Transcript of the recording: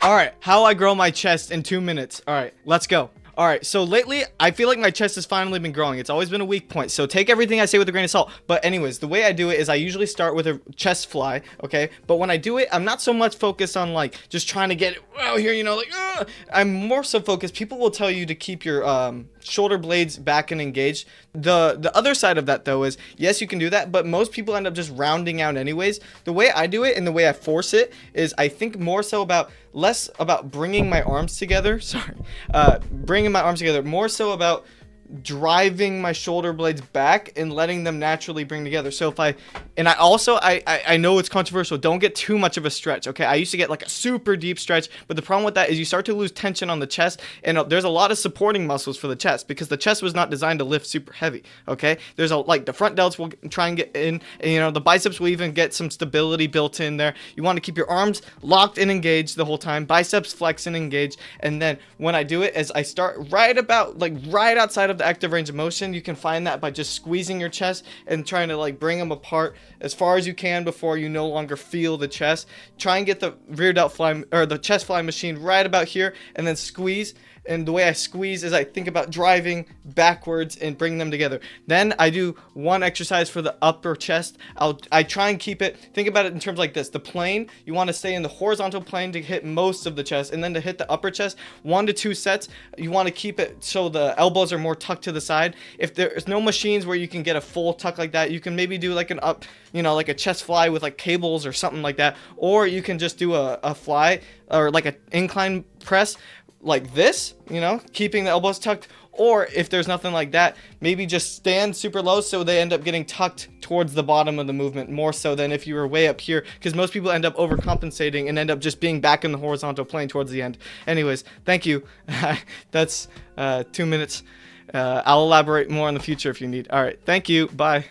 All right, how I grow my chest in 2 minutes. All right, let's go. All right, so lately, I feel like my chest has finally been growing. It's always been a weak point, so take everything I say with a grain of salt. But anyways, the way I do it is I usually start with a chest fly, okay? But when I do it, I'm not so much focused on, like, just trying to get it out here, you know, like, I'm more so focused. People will tell you to keep your shoulder blades back and engaged. The other side of that, though, is, yes, you can do that, but most people end up just rounding out anyways. The way I do it and the way I force it is I think more so about, less about bringing my arms together, bringing my arms together, more so about driving my shoulder blades back and letting them naturally bring together. So if I know it's controversial, don't get too much of a stretch, okay? I used to get like a super deep stretch, but the problem with that is you start to lose tension on the chest, and there's a lot of supporting muscles for the chest because the chest was not designed to lift super heavy, okay? There's like the front delts will try and get in, and you know, the biceps will even get some stability built in there. You want to keep your arms locked and engaged the whole time, biceps flex and engaged, and then when I do it is I start right outside of the active range of motion. You can find that by just squeezing your chest and trying to like bring them apart as far as you can before you no longer feel the chest. Try and get the rear delt fly or the chest fly machine right about here and then squeeze. And the way I squeeze is I think about driving backwards and bring them together. Then I do one exercise for the upper chest. I try and keep it, think about it in terms like this. The plane, you want to stay in the horizontal plane to hit most of the chest. And then to hit the upper chest, 1 to 2 sets, you want to keep it so the elbows are more tucked to the side. If there's no machines where you can get a full tuck like that, you can maybe do like an up, you know, like a chest fly with like cables or something like that. Or you can just do a fly or like an incline press like this, you know, keeping the elbows tucked. Or if there's nothing like that, maybe just stand super low so they end up getting tucked towards the bottom of the movement more so than if you were way up here, because most people end up overcompensating and end up just being back in the horizontal plane towards the end. Anyways, thank you. That's 2 minutes. I'll elaborate more in the future if you need. All right, thank you. Bye.